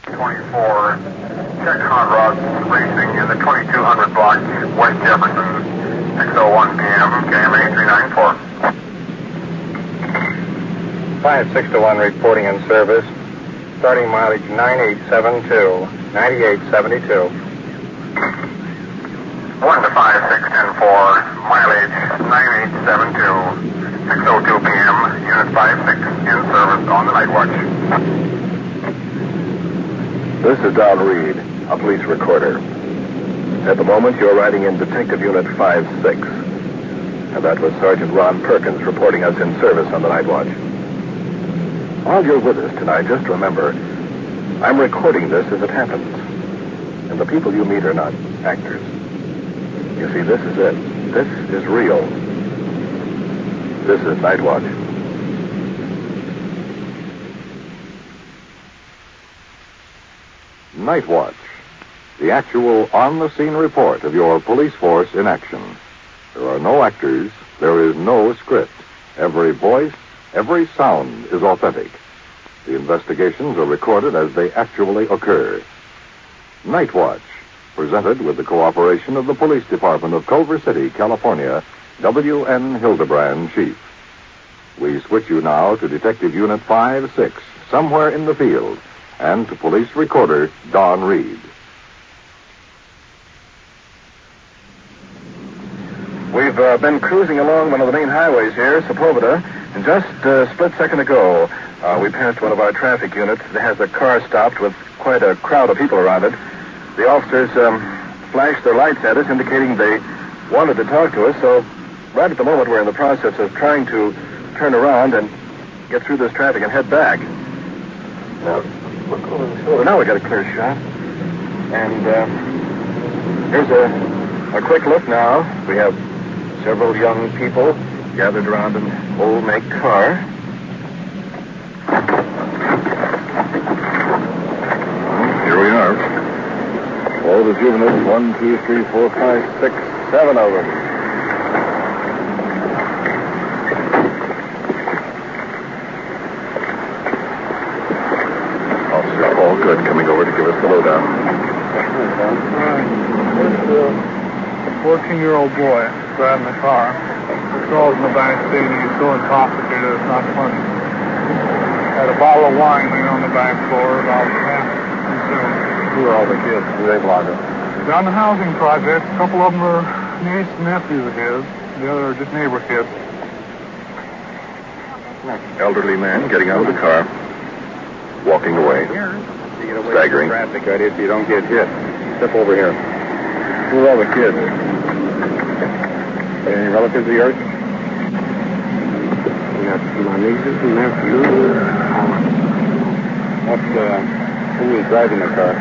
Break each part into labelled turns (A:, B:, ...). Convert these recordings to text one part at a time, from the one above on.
A: 24, check hot rods racing in the 2200 block, West Jefferson, 6:01 p.m., KMA 394.
B: 56-1 reporting in service, starting mileage 9872, 9872.
A: 1 to 5610-4, mileage 9872, 6:02 p.m., unit 56 in service on the night watch.
C: This is Don Reed, a police recorder. At the moment, you're riding in Detective Unit 56. And that was Sergeant Ron Perkins reporting us in service on the night watch. While you're with us tonight, just remember, I'm recording this as it happens. And the people you meet are not actors. You see, this is it. This is real. This is Night Watch.
D: Night Watch, the actual on-the-scene report of your police force in action. There are no actors. There is no script. Every voice, every sound is authentic. The investigations are recorded as they actually occur. Night Watch, presented with the cooperation of the Police Department of Culver City, California, W.N. Hildebrand, Chief. We switch you now to Detective Unit 56, somewhere in the field, and to police recorder Don Reed.
C: We've been cruising along one of the main highways here, Sepulveda, and just a split second ago, we passed one of our traffic units that has a car stopped with quite a crowd of people around it. The officers flashed their lights at us, indicating they wanted to talk to us, so right at the moment we're in the process of trying to turn around and get through this traffic and head back. Now, look over the shoulder. Now we got a clear shot. And here's a quick look now. We have several young people gathered around an old-make car.
D: Here we are. All the juveniles, 1, 2, 3, 4, 5, 6, 7 of them. Officer Paul Good coming over to give us the lowdown.
E: There's a 14-year-old boy driving the car. The girl's in the back seat, and he's so intoxicated it's not funny. Had a bottle of wine laying on the back floor, about half consumed.
D: Who are all the kids? Who they belong to?
E: Down the housing project, a couple of them are niece and nephews of his. The other are just neighbor kids.
D: Elderly man getting out of the car, walking away, staggering.
B: Traffic, right, if you don't get hit. Step over here.
D: Who are all the kids?
B: Any relatives of yours?
E: Got my nieces and nephews.
B: Who was driving the car?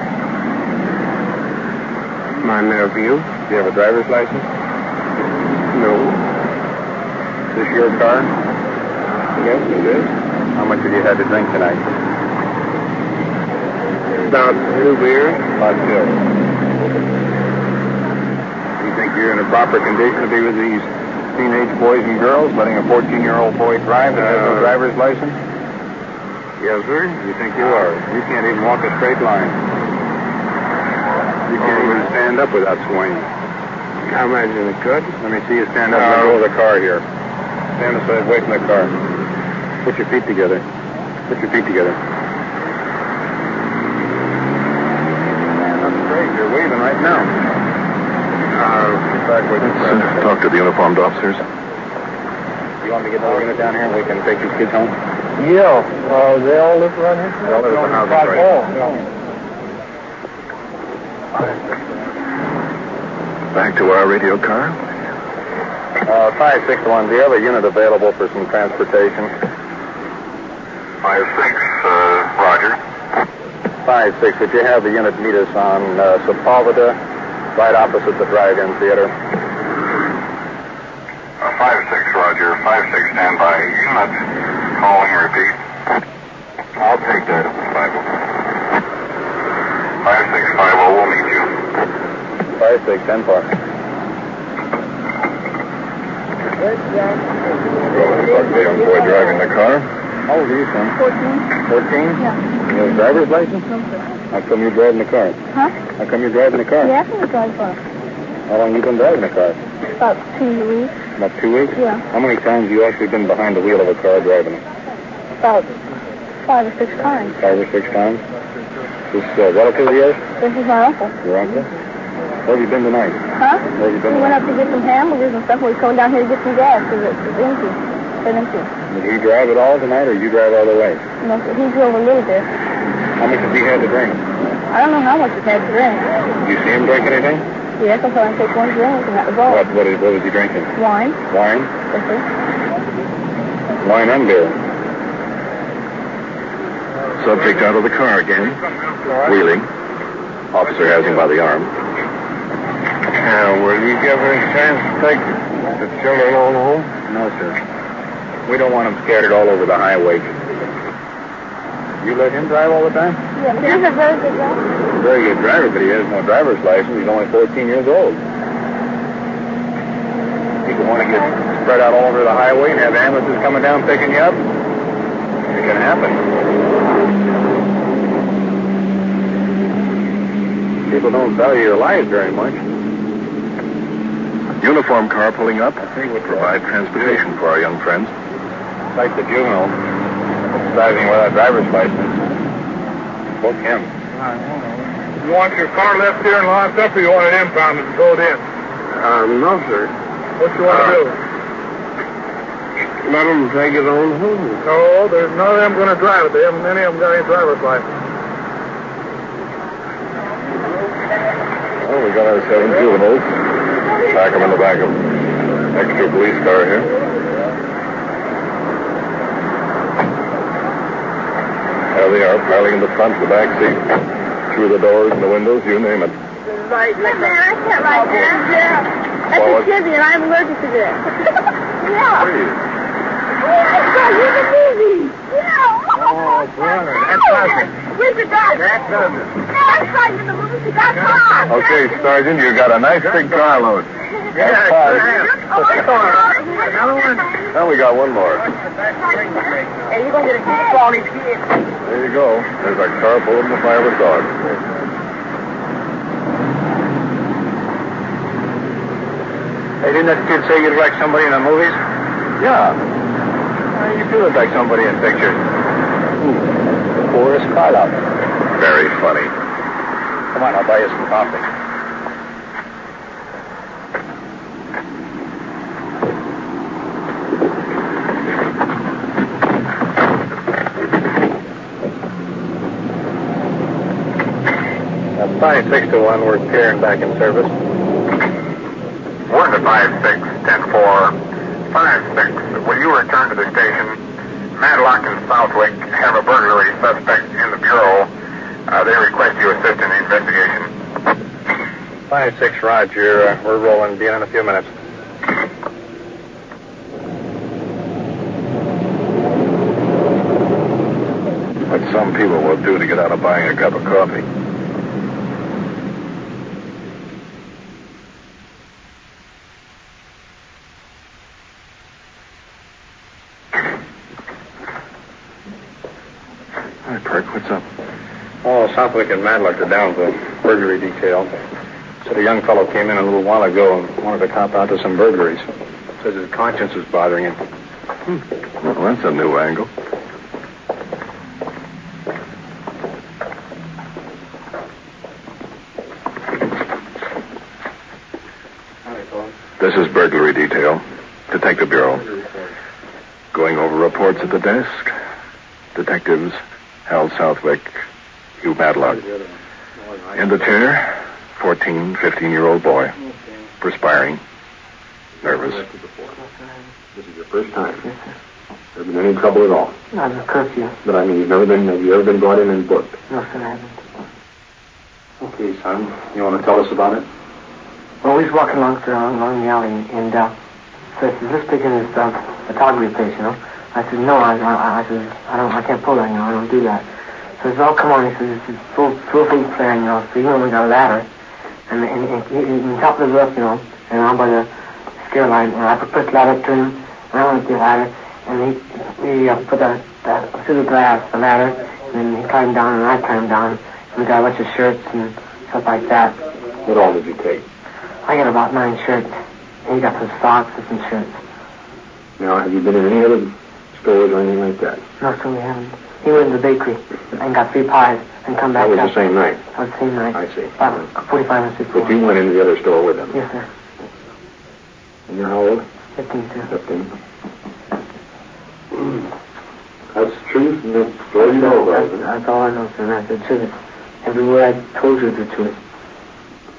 E: My nephew.
B: Do you have a driver's license?
E: No.
B: Is this your car?
E: Yes, it is.
B: How much have you had to drink tonight?
E: About 2 beers.
B: About 2. You think you're in a proper condition to be with these teenage boys and girls, letting a 14-year-old boy drive that has no driver's license?
E: Yes, sir.
B: You think you are? You can't even walk a straight line. You can't even stand up without swaying.
E: I imagine it could.
B: Let me see you stand up and let go of the car here. Stand aside, away from the car. Put your feet together. Put your feet together. That's great. You're waving right now.
D: Let's talk to the uniformed officers.
B: You want me to get another unit down here and we can take these kids home?
E: Yeah. They all live around here?
B: They all live in the house, right?
D: Back to our radio car.
B: 561, do you have a unit available for some transportation?
A: 56, Roger.
B: 5-6, would you have the unit meet us on Sepulveda, right opposite the drive-in theater?
A: 56, Roger. 56, stand by. Unit calling, repeat. I'll take that. 5650 will meet you.
B: 5-6, 10-4.
D: The young boy driving the car.
B: How old are you, son?
F: 14.
B: 14?
F: Yeah.
B: You have a driver's license?
F: No, sir.
B: How come you're driving the car?
F: Huh?
B: How come you're driving the car?
F: Yeah, I can drive the car.
B: How long you been driving the car?
F: About 2 weeks.
B: About 2 weeks?
F: Yeah.
B: How many times have you actually been behind the wheel of a car driving it?
F: About 5 or 6 times.
B: 5 or 6 times? This relative of yours?
F: This is my uncle.
B: Your uncle? Where have you been tonight?
F: Huh?
B: Where have you been
F: We went
B: tonight?
F: up to get some hamburgers and stuff. We're coming down here to get some gas because it's empty. It's empty.
B: Did he drive it all tonight, or you drive all the way?
F: No, he drove a little bit.
B: How much has he had to drink?
F: I don't know how much he's had to drink.
B: Did you see him drink anything?
F: Yes, I saw him take one drink and that was all.
B: What was he drinking?
F: Wine.
B: Wine?
F: Yes, sir.
B: Wine and beer. Subject out of the car again. Wheeling. Officer has him by the arm.
C: Will you give us a chance to take the children on home?
B: No, sir. We don't want them scattered all over the highway. You let him drive all the time?
F: Yeah, he's a very good driver.
B: Very good driver, but he has no driver's license. He's only 14 years old. People want to get spread out all over the highway and have ambulances coming down picking you up. It can happen. People don't value your life very much. Uniform car pulling up would provide transportation for our young friends. Like the juvenile, driving without driver's license. Book him.
E: You want your car left here and locked up, or you want it impounded and towed in?
B: No, sir.
E: What you want to do?
B: Let them take it on home.
E: No, there's none of them going to drive it. They haven't, any of them got any driver's license.
B: Well, we got our 7 juveniles. Pack them in the back of extra police car here. There they are, piling in the front, the back seat, through the doors and the windows, you name it.
F: Right, man, I can't like that. Yeah. That's a chivy, and I'm allergic to this. Yeah.
B: Please.
F: Yeah, I saw you in the movie. Yeah.
B: Oh, brother, that's nothing.
F: Where's the guy?
B: That's nothing.
F: No, I saw you in the movie. You got caught.
B: Okay, Sergeant, you got a nice big carload. That's five.
F: Another one.
B: Now we got one more.
F: Hey, you're going to get a kick for all these kids.
B: There you go. There's our car full of the firewood dogs.
C: Hey, didn't that kid say you'd wreck somebody in the movies?
B: Yeah.
C: You do look like somebody in pictures.
B: Forrest Carlow. Very funny.
C: Come on, I'll buy you some coffee. That's 5-6 to 1. We're clearing back in service.
A: We're to 5-6, 10-4. 5-6, will you return to the station? Madlock and Southwick have a burglary suspect in the bureau. They request you assist in the investigation.
C: 5-6, Roger. We're rolling. Be in a few minutes.
B: What some people will do to get out of buying a cup of coffee. Hi, Perk. What's up?
C: Oh, Southwick and Madlock are down to burglary detail. Said a young fellow came in a little while ago and wanted to cop out to some burglaries. Says his conscience is bothering him.
B: Well, that's a new angle. This is burglary detail. Detective Bureau. Going over reports at the desk. Detectives Hal Southwick, Hugh Madlock. In the chair, 14, 15-year-old boy. Perspiring. Nervous.
G: This is your first time? Yes, sir. Never been any trouble at all?
F: Not a curfew.
G: But I mean, have you ever been brought in and booked?
F: No, sir, I haven't.
G: Okay, son. You want to tell us about it?
F: Well, we was walking along the alley, and so he says, let's pick in this photography place, you know. I said, no, I can't pull that, you know, I don't do that. So he says, oh, come on, he says, it's full feet fair, you know, so you only got a ladder. And he top of the roof, you know, and I'm by the scare line, and I put the ladder up to him, and I went to the ladder, and he put the through the glass, the ladder, and then he climbed down, and I climbed down, We got a bunch of shirts and stuff like that.
G: What all did you take?
F: I got about 9 shirts. And he got some socks and some shirts.
G: Now, have you been in any other stores or anything like that?
F: No, sir, we haven't. He went to the bakery and got 3 pies and come back
G: That was
F: up.
G: the same night?
F: That was the same night.
G: I see.
F: About 45 minutes before.
G: But you went into the other store with him?
F: Yes, sir.
G: And you're how old?
F: 15, sir.
G: 15. That's the truth, and that's all you know about it.
F: That's all I know, sir. That's the truth. Every word I told you is the truth.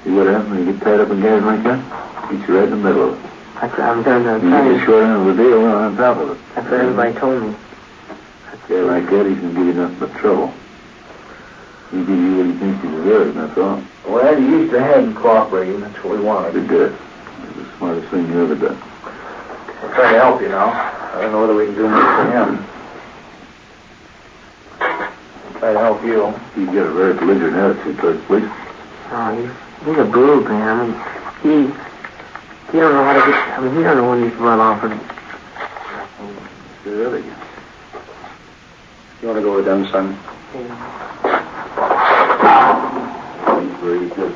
G: See what happens when you get tied up in gas like that? Get you right in the middle of it.
F: I'm done.
G: You get the short end of the deal on top of it.
F: That's what everybody told me.
G: A guy like that, he's going to give you nothing but trouble. He'll give you what he thinks he deserves, that's all.
C: Well, you used to have him cooperating. That's what we wanted.
G: He did. It's the smartest thing you ever done.
C: We're trying to help you now. I don't know whether we can do much for him. Try to help you.
G: You get a very belligerent attitude towards police.
F: Oh, he's a brute, man. I mean, he don't know how to get... I mean, he don't know when he's run off of him.
G: Really? You want to go with them, son? He's very good.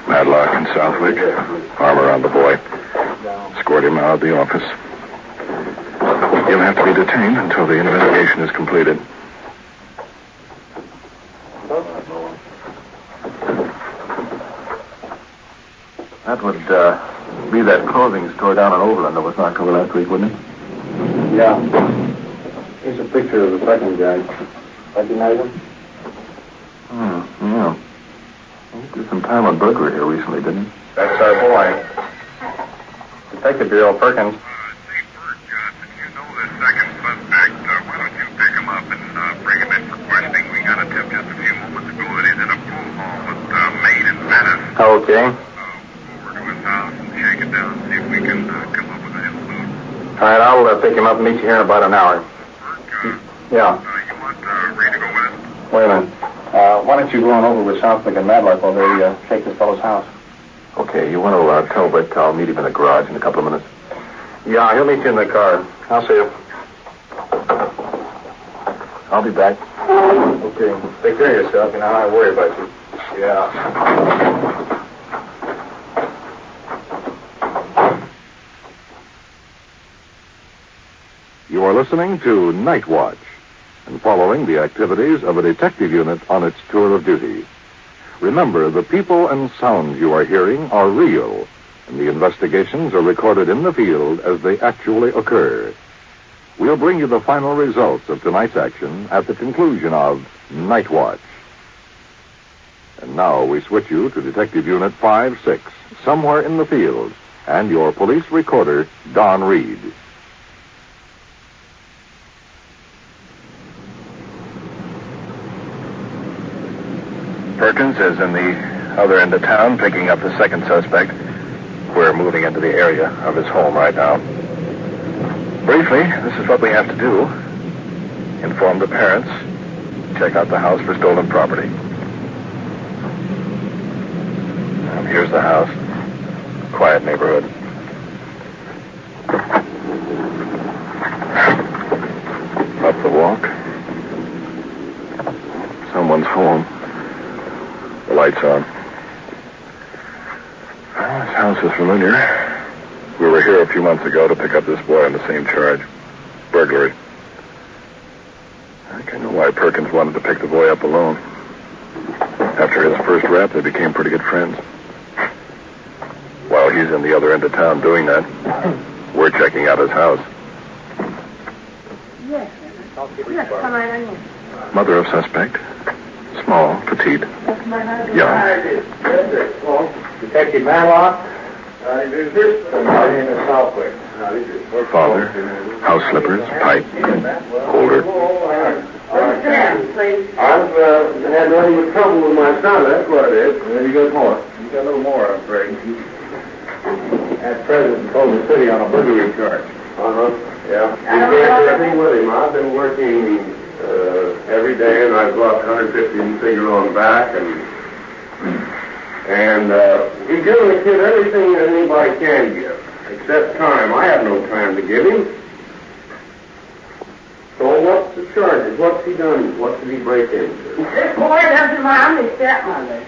B: Madlock and Southwick, arm around the boy. Escort him out of the office. He'll have to be detained until the investigation is completed.
C: That would be that clothing store down in Overland that was knocked over last week, wouldn't it?
G: Yeah. Here's a picture of the second guy. Recognize him?
C: Yeah. He did some time on burglary here recently, didn't he?
G: That's our boy. Detective Bureau, Perkins.
A: Say, Bert, if you know the second suspect, why don't you pick him up and bring him in for questioning? We got a tip just a few moments ago that he's in a pool hall with Maid and Venice.
G: Okay.
A: We'll go over to his house and shake it down, see if we can come up with an influence.
G: All right, I'll pick him up and meet you here in about an hour.
A: Bert,
G: Yeah.
A: you want Reed to go with us?
G: Wait a minute. Why don't you go on over with Southwick and Madlock while they shake this fellow's house?
C: Okay, you want to tell Rick I'll meet him in the garage in a couple of minutes?
G: Yeah, he'll meet you in the car. I'll see you.
C: I'll be back.
G: Okay. Take care of yourself. You know, I worry about you. Yeah.
D: You are listening to Night Watch and following the activities of a detective unit on its tour of duty. Remember, the people and sounds you are hearing are real, and the investigations are recorded in the field as they actually occur. We'll bring you the final results of tonight's action at the conclusion of Night Watch. And now we switch you to Detective Unit 5-6, somewhere in the field, and your police recorder, Don Reed.
B: Perkins is in the other end of town picking up the second suspect. We're moving into the area of his home right now. Briefly, this is what we have to do. Inform the parents. Check out the house for stolen property. And here's the house. Quiet neighborhood. Up the walk. Someone's home. The light's on. Well, this house is familiar. We were here a few months ago to pick up this boy on the same charge. Burglary. I think I know why Perkins wanted to pick the boy up alone. After his first rap, they became pretty good friends. While he's in the other end of town doing that, we're checking out his house.
H: Yes, come right on in.
B: Mother of suspect. Small, petite, young.
G: Detective Madlock. My name is Southwick.
B: Father, house slippers, pipe, holder.
G: I've had nothing but trouble with my son, that's what it is. Maybe you got more. You got a little more, I'm afraid. At present, in Culver City on a burglary charge. Yeah. You can't do anything with him. I've been working every day, and I've got 150 figure on back, and he's giving the kid everything that anybody can give, except time. I have no time to give him. So what's the charges? What's he done? What did he break into?
H: This boy doesn't mind his stepmother.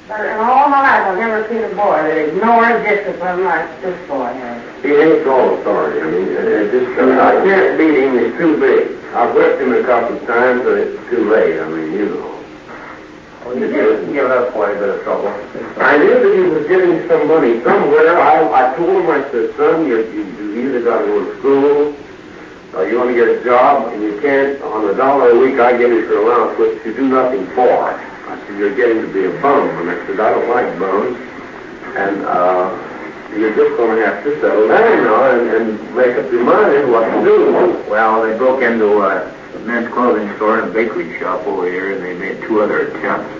H: But in all my life, I've never seen a boy that ignores discipline like this boy has.
G: He hates all authority. I mean, I can't beat him. He's too big. I've whipped him a couple of times, but it's too late. I mean, you know.
C: You give us quite a bit of trouble.
G: I knew that he was getting some money somewhere. I told him, I said, son, you either got to go to school or you want to get a job, and you can't, on $1 a week I give you for allowance, which you do nothing for. I said, you're getting to be a bum. And I said, I don't like bums. And you're just going to have to settle down now and make up your mind what to do.
C: Well, they broke into a men's clothing store and a bakery shop over here, and they made 2 other attempts.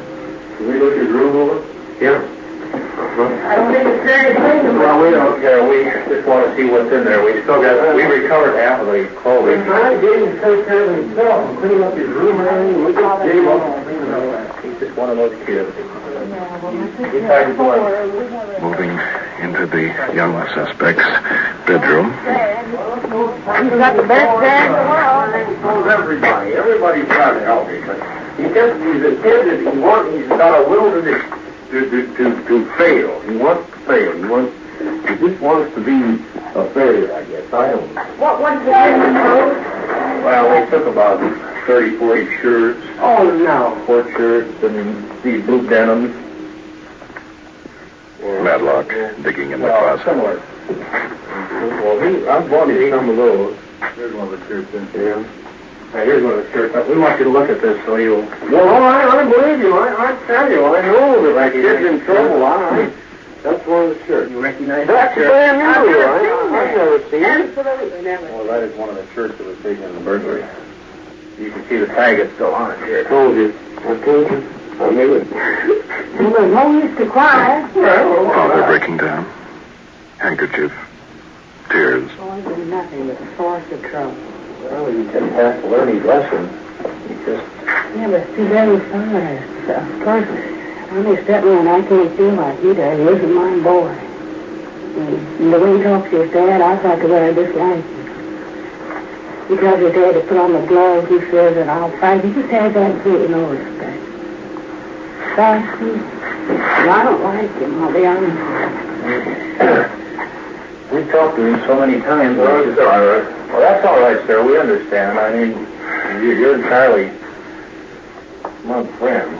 G: Can we look at your room over? Yeah.
H: I don't think it's very clean.
C: Well, we don't care. We just want to see what's in there. We recovered half of the clothing.
G: I didn't take care of himself and clean up his room and everything. We just gave up.
C: He's just one of those kids.
B: Moving into the young suspect's bedroom.
H: You got the best dad in the world.
G: Everybody. Everybody's trying to help him, but he's a kid that he's got a will to fail. He wants to fail. He just wants to be a failure, I guess. I don't know.
H: What did you bring home?
C: Well, we took about 30, 40 shirts.
H: Oh, no.
C: 4 shirts and these blue denims.
B: Matlock digging in the closet.
C: Similar.
G: Well, I've bought him some of those.
C: Here's one of the shirts in
G: Yeah.
C: Now, here's one of the shirts. We want you to look at this so you'll...
G: Well, I believe you. I tell you, I know that he gets in trouble. That's one of the shirts.
C: You recognize
G: That's
C: that shirt?
G: brand new. I've never seen it.
H: Absolutely never.
C: Well, that is one of the shirts that was taken in the burglary. You can see the tag is still on it here.
G: I told you. I knew it.
H: Well, there's no use to cry.
B: Father breaking down. Handkerchief. Tears.
H: Boys are nothing but a source of trouble.
G: Well, he just has to learn his lesson. He just...
H: Yeah, but it's too very fast. Of course, I'm his stepmother and I can't feel like he does. He isn't my boy. And the way he talks to his dad, I thought the way I dislike him. He tells his dad to put on the gloves, he says, and I'll fight. He just has absolutely no respect. Sassy. And I don't like him, I'll be honest with you.
C: We've talked to him so many times.
G: Well, it's all right.
C: Well, that's all right, sir. We understand. I mean, you're entirely my friend.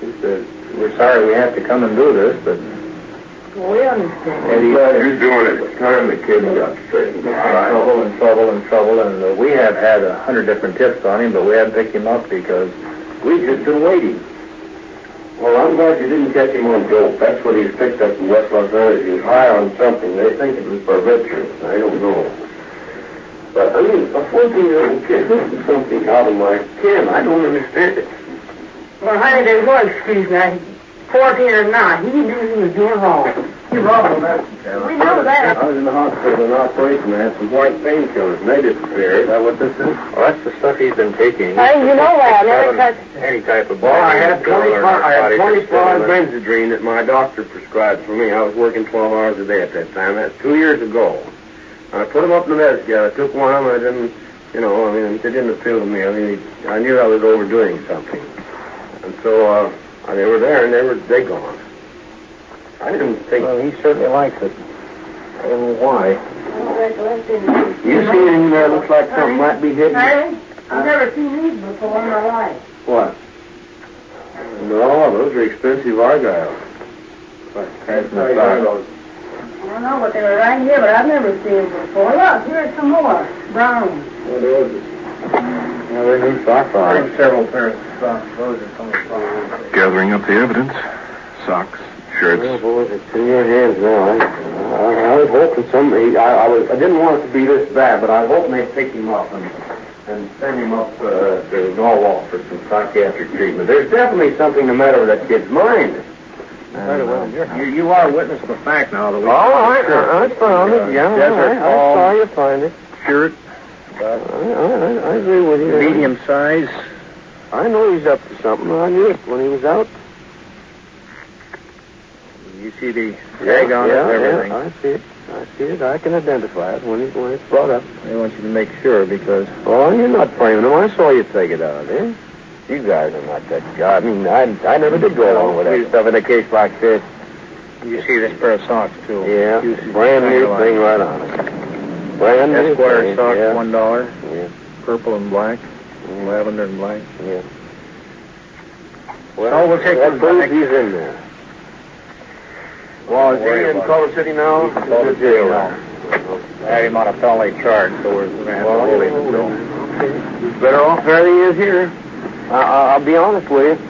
C: He says, we're sorry we have to come and do this, but...
H: Well, we understand.
C: And
G: You're doing it at the time the kid got straightened out.
C: trouble, and we have had 100 different tips on him, but we haven't picked him up because we've just been waiting.
G: Well, I'm glad you didn't catch him on dope. That's what he's picked up in West Los Angeles. He was high on something. They think it was barbiturates. I don't know. But, I mean, a 14-year-old kid, this is something out of my ken. I don't understand it.
H: Well, honey, there's no excuse now. 14 or not, he knew he was doing wrong.
C: He robbed him, that's
H: We know that.
G: I was in the hospital in an operation. I had some white painkillers, and they disappeared.
C: Is that what this is? Well, that's the stuff he's been taking.
H: Hey, you know that.
C: Any type of
G: Well, I had 25
C: benzodrine.
G: Benzodrine that my doctor prescribed for me. I was working 12 hours a day at that time. That's 2 years ago. I put them up in the medicine. I took one of them. I didn't, it didn't appeal to me. I mean, I knew I was overdoing something. And so they were there, and they gone. I didn't think...
C: Well, he certainly likes it. I don't know why.
G: You see anything there looks like something might be hidden?
H: Hey, I've never seen these before in my life.
G: What? No, those are expensive Argyles.
H: I don't know what they were right here, but I've never seen them before. Look, here's some more. Brown.
G: What is it?
C: Well, they're new socks on. I have several pairs of socks. Those are some of the socks.
B: Gathering up the evidence. Socks. Shirts.
G: Well, boys, it's in your hands now. I was hoping I didn't want it to be this bad, but I was hoping they'd pick him up and send him up to Norwalk for some psychiatric treatment. There's definitely something the matter with that kid's mind.
C: You are a witness of the fact now that we...
G: I found it. Yeah,
C: Desert
G: I saw you find it.
C: Shirt.
G: I agree with you.
C: Medium size.
G: I know he's up to something. I knew it when he was out.
C: You see the tag on it and everything.
G: Yeah, I see it. I see it. I can identify it when it's brought up.
C: I want you to make sure because...
G: Oh, you're not framing them. I saw you take it out, eh? You guys are not that guy. I mean, I never did go along with that stuff in a case like this.
C: You see this pair of socks, too.
G: Yeah, brand new thing right on it. Brand new
C: Esquire
G: thing.
C: socks,
G: yeah.
C: $1.
G: Yeah.
C: Purple and black. Lavender and black.
G: Yeah.
C: Well, we'll take
G: that
C: those
G: proves
C: back.
G: he's in there. Well, is he in Culver City now?
C: He's in Culver City now. I had him on a felony charge, so we're going to have to hold him.
G: He's better off there than he is here. I'll be honest with you.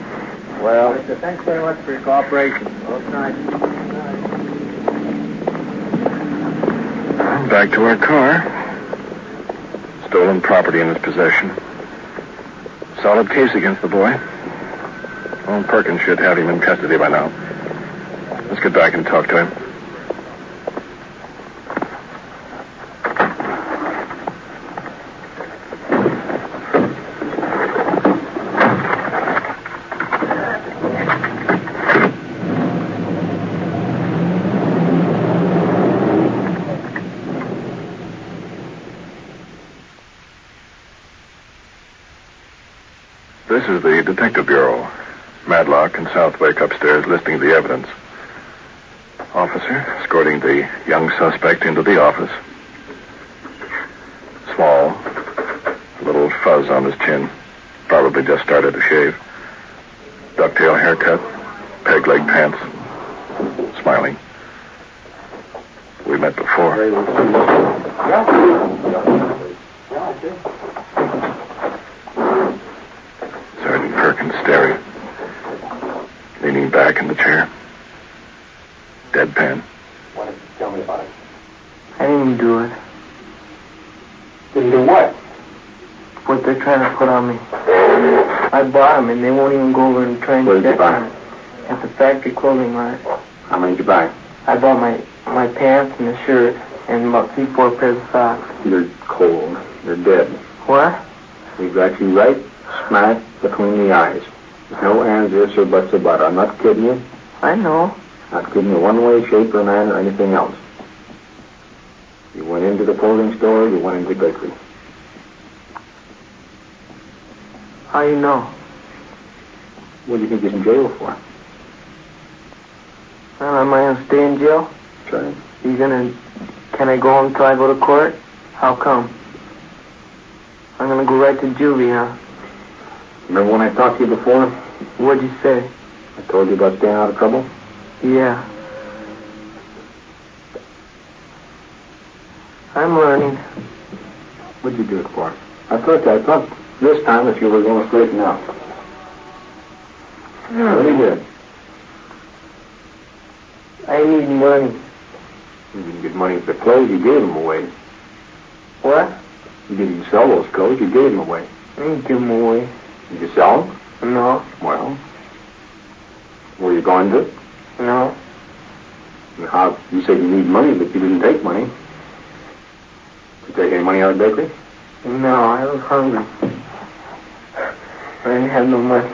G: Well,
C: Thanks very much for your cooperation.
B: Back to our car. Stolen property in his possession. Solid case against the boy. Old Perkins should have him in custody by now. Let's get back and talk to him. This is the Detective Bureau. Madlock and Southwick upstairs listening to the evidence. Officer escorting the young suspect into the office. Small. A little fuzz on his chin. Probably just started to shave. Ducktail haircut. Peg leg pants. Smiling. We met before. Sergeant Perkins staring. Leaning back in the chair. Deadpan.
G: tell me about it.
F: I didn't do it.
G: Didn't do what?
F: What they're trying to put on me. I bought them, and they won't even go over and try and
G: Where did you
F: check
G: buy
F: on it. At the factory clothing line.
G: How many did you buy?
F: I bought my pants and a shirt and about 3-4 pairs of socks.
G: You're cold. You're dead.
F: What?
G: We've got you right smack between the eyes. There's no ands, ifs, or buts about it. I'm not kidding you.
F: I know.
G: Not kidding you one way, shape, or manner, or anything else. You went into the clothing store, you went into the bakery.
F: How you know?
G: What do you think he's in jail for?
F: Well, am I gonna stay in jail?
G: Sorry?
F: Can I go home until I go to court? How come? I'm gonna go right to juvie, huh?
G: Remember when I talked to you before?
F: What'd you say?
G: I told you about staying out of trouble?
F: Yeah. I'm learning.
G: What'd you do it for? I thought this time that you were going to straighten out. What you did?
F: I need money.
G: You didn't get money for clothes, you gave them away.
F: What?
G: You didn't sell those clothes, you gave them away.
F: I didn't give them away.
G: Did you sell them?
F: No.
G: Well, were you going to?
F: No.
G: And how, you said you need money, but you didn't take money. Did you take any money out of the bakery?
F: No, I was hungry. I didn't have no money.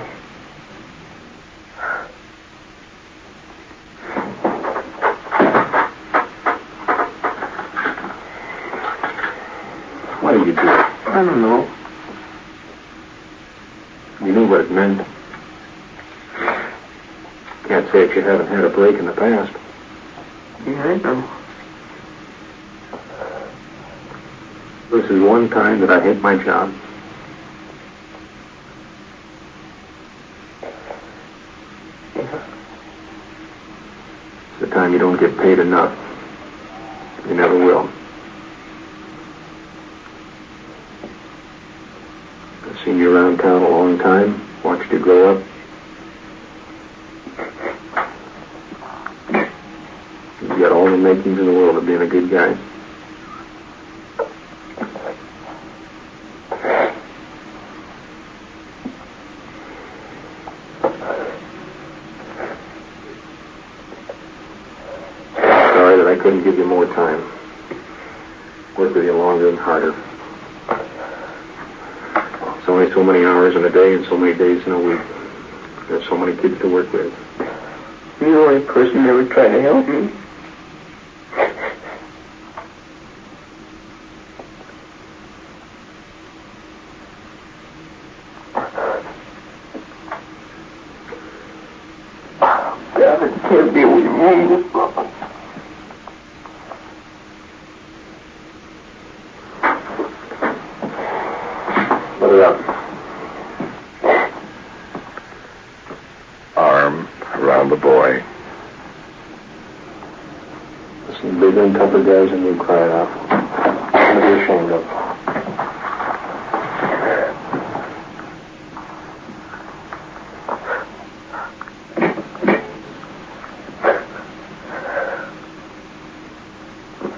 G: Why did you do it?
F: I don't know.
G: You knew what it meant. Can't say if you haven't had a break in the past.
F: Yeah, I know.
G: This is one time that I hate my job.
F: Yeah.
G: It's the time you don't get paid enough. You never will. I've seen you around town a long time, watched you grow up. You've got all the makings in the world of being a good guy. Sorry that I couldn't give you more time. Work with you longer and harder. It's only so many hours in a day and so many days in a week. There's so many kids to work with.
F: You're the only person that ever tried to help me.
G: can't deal with you. Put it up.
B: Arm around the boy.
G: There's some bigger and tougher guys than you, crying out. What are you ashamed of?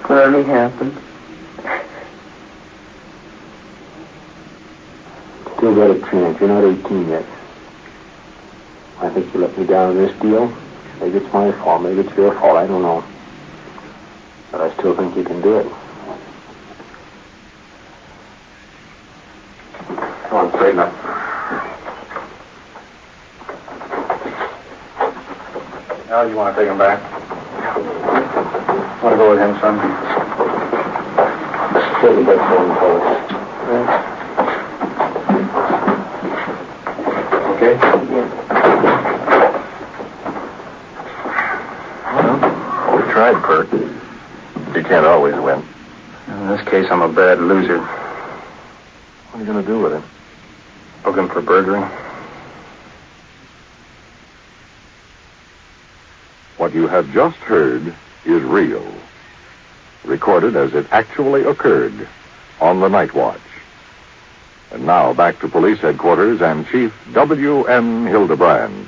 F: Whatever happened.
G: Still got a chance. You're not 18 yet. I think you let me down in this deal. Maybe it's my fault. Maybe it's your fault. I don't know. But I still think you can do it. Come on, straighten up.
C: Now you want to take him back? Want to go with him, son?
G: Take the best one, fellas. Okay?
B: Well, we tried, Bert. You can't always win.
C: In this case, I'm a bad loser.
B: What are you going to do with him?
C: Book him for burglary.
D: What you have just heard is real, recorded as it actually occurred on the night watch. And now back to police headquarters and Chief W.M. Hildebrand.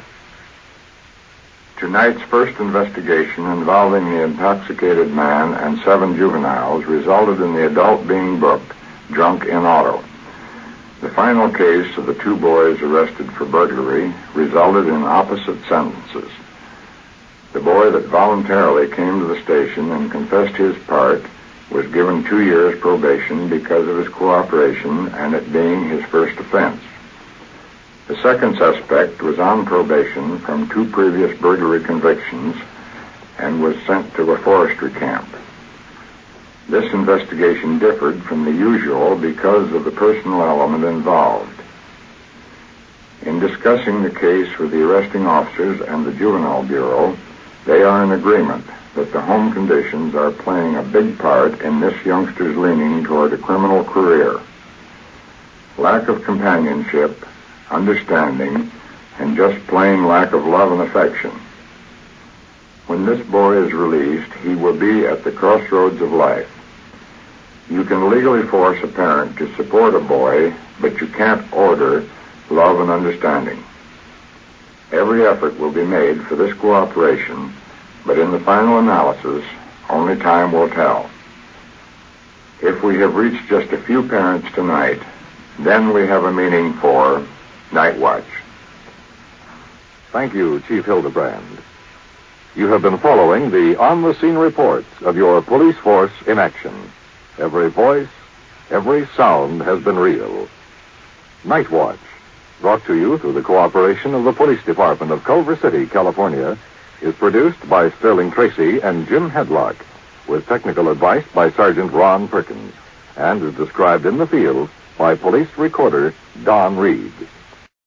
B: Tonight's first investigation involving the intoxicated man and 7 juveniles resulted in the adult being booked, drunk in auto. The final case of the 2 boys arrested for burglary resulted in opposite sentences. The boy that voluntarily came to the station and confessed his part was given 2 years probation because of his cooperation and it being his first offense. The second suspect was on probation from 2 previous burglary convictions and was sent to a forestry camp. This investigation differed from the usual because of the personal element involved. In discussing the case with the arresting officers and the Juvenile Bureau, they are in agreement that the home conditions are playing a big part in this youngster's leaning toward a criminal career. Lack of companionship, understanding, and just plain lack of love and affection. When this boy is released, he will be at the crossroads of life. You can legally force a parent to support a boy, but you can't order love and understanding. Every effort will be made for this cooperation, but in the final analysis, only time will tell. If we have reached just a few parents tonight, then we have a meaning for Night Watch.
D: Thank you, Chief Hildebrand. You have been following the on-the-scene reports of your police force in action. Every voice, every sound has been real. Night Watch, brought to you through the cooperation of the Police Department of Culver City, California, is produced by Sterling Tracy and Jim Hedlock, with technical advice by Sergeant Ron Perkins, and is described in the field by Police Recorder Don Reed.